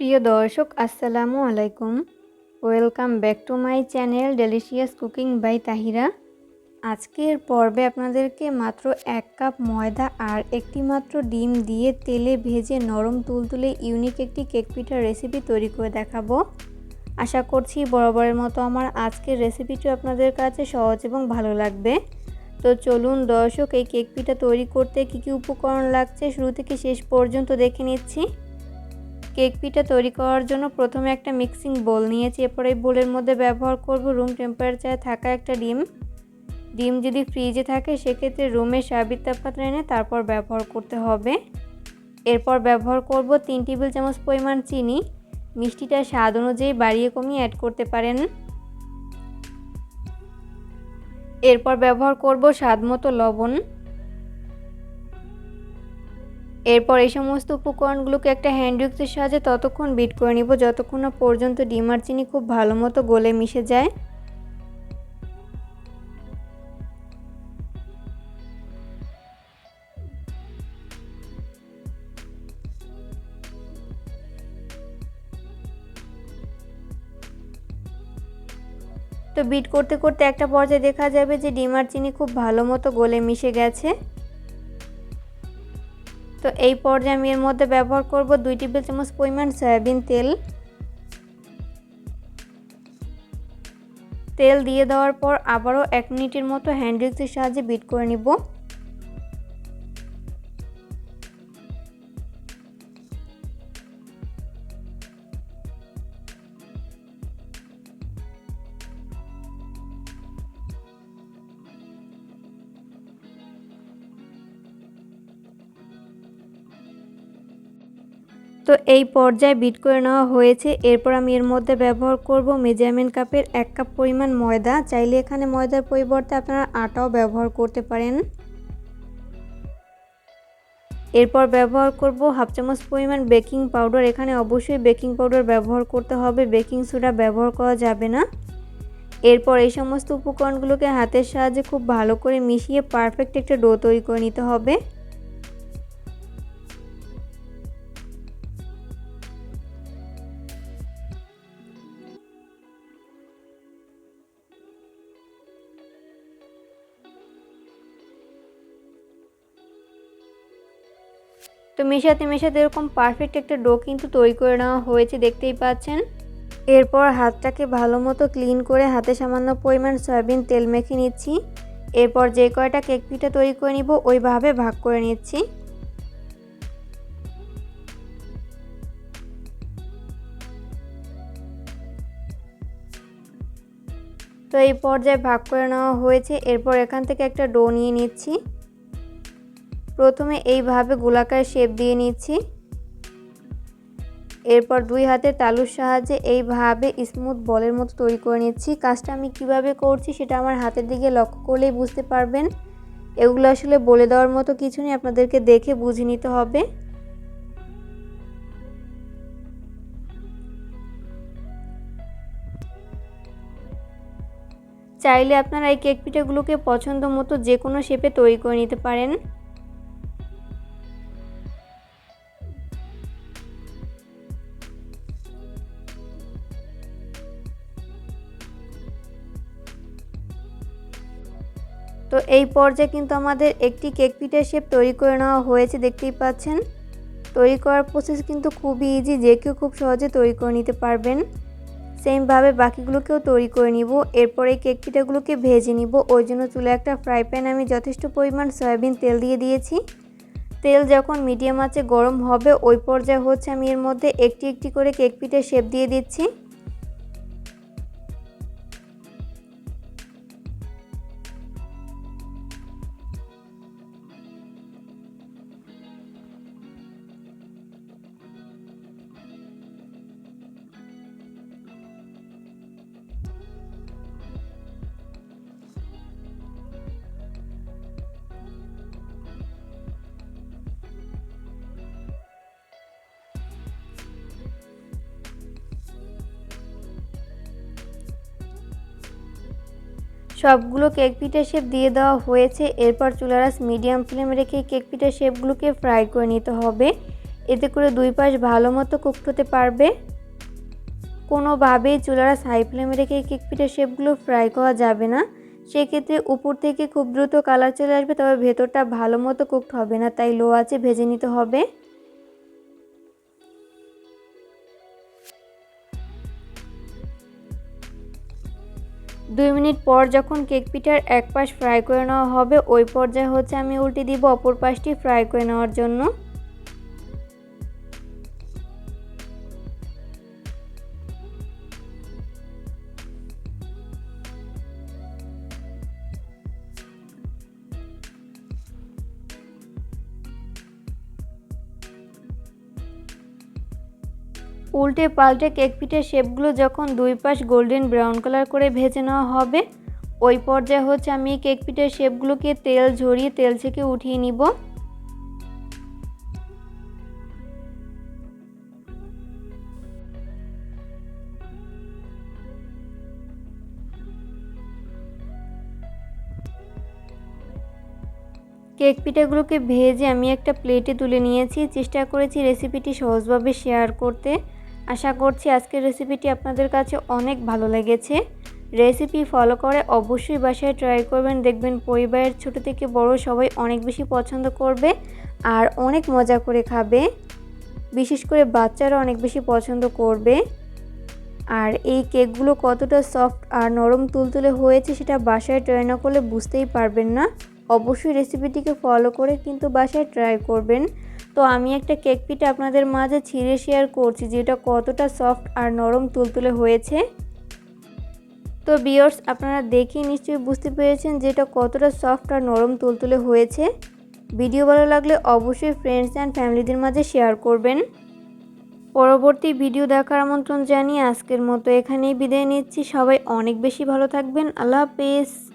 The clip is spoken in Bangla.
প্রিয় দর্শক আসসালামু আলাইকুম। Welcome back to my channel delicious cooking by Tahira. আজকের পর্বে আপনাদেরকে মাত্র 1 কাপ ময়দা আর একটি মাত্র ডিম দিয়ে তেলে ভেজে নরম তুলতুলে ইউনিক একটি কেক পিঠার রেসিপি তৈরি করে দেখাবো। আশা করছি বরাবরের মতো আমার আজকের রেসিপিটি আপনাদের কাছে সহজ এবং ভালো লাগবে। তো চলুন দর্শক, এই কেক পিঠা তৈরি করতে কী কী উপকরণ লাগছে শুরু থেকে শেষ পর্যন্ত দেখে নিচ্ছি। কেক পিঠা তৈরি করার জন্য প্রথমে একটা মিক্সিং বোল নিয়েছি। এরপর এই বোলের মধ্যে ব্যবহার করব রুম টেম্পারেচারে থাকা একটা ডিম যদি ফ্রিজে থাকে সেক্ষেত্রে রুমের স্বাভাবিক তাপমাত্রা এনে তারপর ব্যবহার করতে হবে। এরপর ব্যবহার করব 3 টেবিল চামচ পরিমাণ চিনি। মিষ্টিটা স্বাদ অনুযায়ী বাড়িয়ে কমিয়ে অ্যাড করতে পারেন। এরপর ব্যবহার করব স্বাদ মতো লবণ। এরপর এই সমস্ত উপকরণগুলোকে একটা হ্যান্ড উইক্সের সাহায্যে ততক্ষণ বিট করে নিব যতক্ষণ না পর্যন্ত ডিম আর চিনি খুব ভালো মতো গলে মিশে যায়। তো বিট করতে করতে একটা পর্যায়ে দেখা যাবে যে ডিম আর চিনি খুব ভালো মতো গলে মিশে গেছে। তো এই পর্যায়ে আমি এর মধ্যে ব্যবহার করব 2 টেবিল চামচ পরিমাণ সয়াবিন তেল দিয়ে দেওয়ার পর আবারও 1 মিনিটের মতো হ্যান্ড উইক্সের সাহায্যে বিট করে নিব। তো এই পর্যায়ে বিট করে নেওয়া হয়েছে। এরপর আমি এর মধ্যে ব্যবহার করব মেজারমেন্ট কাপের 1 কাপ পরিমাণ ময়দা। চাইলে এখানে ময়দার পরিবর্তে আপনারা আটাও ব্যবহার করতে পারেন। এরপর ব্যবহার করব হাফ চামচ পরিমাণ বেকিং পাউডার। এখানে অবশ্যই বেকিং পাউডার ব্যবহার করতে হবে, বেকিং সোডা ব্যবহার করা যাবে না। এরপর এই সমস্ত উপকরণগুলোকে হাতের সাহায্যে খুব ভালো করে মিশিয়ে পারফেক্ট একটা ডো তৈরি করে নিতে হবে। তো মেশাতে মেশাতে এরকম পারফেক্ট একটা ডো কিন্তু তৈরি করে নেওয়া হয়েছে, দেখতেই পাচ্ছেন। এরপর হাতটাকে ভালো মতো ক্লিন করে হাতে সামান্য পরিমাণ সয়াবিন তেল মেখে নিচ্ছি। এরপর যে কয়টা কেক পিঠা তৈরি করে নিব ওইভাবে ভাগ করে নিচ্ছি। তো এই পর্যায়ে ভাগ করে নেওয়া হয়েছে। এরপর এখান থেকে একটা ডো নিয়ে নিচ্ছি। প্রথমে এইভাবে গোলাকার শেপ দিয়ে নিচ্ছি। এরপর 2 হাতের তালুর সাহায্যে এইভাবে স্মুথ বলের মতো তৈরি করে নিচ্ছি। কাজটা আমি কিভাবে করছি সেটা আমার হাতের দিকে লক্ষ্য করলেই বুঝতে পারবেন। এগুলো আসলে বলে দেওয়ার মতো কিছু নেই, আপনাদেরকে দেখে বুঝে নিতে হবে। চাইলে আপনারা এই কেক পিঠাগুলোকে পছন্দ মতো যে কোনো শেপে তৈরি করে নিতে পারেন। তো এই পর্যায়ে কিন্তু আমাদের একটি কেক পিঠার শেপ তৈরি করে নেওয়া হয়েছে, দেখতেই পাচ্ছেন। তৈরি করার প্রসেস কিন্তু খুবই ইজি, যে কেউ খুব সহজে তৈরি করে নিতে পারবেন। সেমভাবে বাকিগুলোকেও তৈরি করে নিব। এরপর এই কেক পিঠাগুলোকে ভেজে নিব। ওই জন্য চুলে একটা ফ্রাই প্যান আমি যথেষ্ট পরিমাণ সয়াবিন তেল দিয়ে দিয়েছি। তেল যখন মিডিয়াম আঁচে গরম হবে ওই পর্যায়ে হচ্ছে আমি এর মধ্যে একটি একটি করে কেক পিঠার শেপ দিয়ে দিচ্ছি। সবগুলো কেক পিঠার শেপ দিয়ে দেওয়া হয়েছে। এরপর চুলার আঁচ মিডিয়াম ফ্লেমে রেখে কেক পিঠার শেপগুলোকে ফ্রাই করে নিতে হবে। এতে করে দুই পাশ ভালো মতো কুকড হতে পারবে। কোনোভাবেই চুলার হাই ফ্লেমে রেখে কেক পিঠার শেপগুলো ফ্রাই করা যাবে না, সেক্ষেত্রে উপর থেকে খুব দ্রুত কালার চলে আসবে, তবে ভেতরটা ভালো মতো কুকড হবে না, তাই লো আঁচে ভেজে নিতে হবে। দুই মিনিট পর যখন কেক পিঠার এক পাশ ফ্রাই করে নেওয়া হবে, ওই পর্যায়ে আমি উল্টে দিব অপর পাশটি ফ্রাই করে নেওয়ার জন্য। উল্টে পাল্টে কেক পিঠার শেপগুলো যখন দুই পাশ গোল্ডেন ব্রাউন কালার করে ভেজে নেওয়া হবে, ওই পর্যায়ে আমি কেক পিঠার শেপগুলোকে তেল ঝরিয়ে তেল থেকে উঠিয়ে নিব। কেক পিঠাগুলোকে ভেজে আমি একটা প্লেটে তুলে নিয়েছি। চেষ্টা করেছি রেসিপিটি সহজভাবে শেয়ার করতে। আশা করছি আজকের রেসিপিটি আপনাদের কাছে অনেক ভালো লেগেছে। রেসিপি ফলো করে অবশ্যই বাসায় ট্রাই করবেন, দেখবেন পরিবারের ছোট থেকে বড় সবাই অনেক বেশি পছন্দ করবে আর অনেক মজা করে খাবে। বিশেষ করে বাচ্চারা অনেক বেশি পছন্দ করবে। আর এই কেকগুলো কতটা সফট আর নরম তুলতুলে হয়েছে সেটা বাসায় ট্রাই না করলে বুঝতেই পারবেন না। অবশ্যই রেসিপিটিকে ফলো করে কিন্তু বাসায় ট্রাই করবেন। তো আমি একটা কেক পিঠা আপনাদের মাঝে ছিঁড়ে শেয়ার করছি যেটা কতটা সফট আর নরম তুলতুলে হয়েছে। তো ভিউয়ার্স, আপনারা দেখেই নিশ্চয়ই বুঝতে পেরেছেন যেটা কতটা সফট আর নরম তুলতুলে হয়েছে। ভিডিও ভালো লাগলে অবশ্যই ফ্রেন্ডস অ্যান্ড ফ্যামিলিদের মাঝে শেয়ার করবেন। পরবর্তী ভিডিও দেখার আমন্ত্রণ জানিয়ে আজকের মতো এখানেই বিদায় নিচ্ছি। সবাই অনেক বেশি ভালো থাকবেন। আল্লাহ হাফেজ।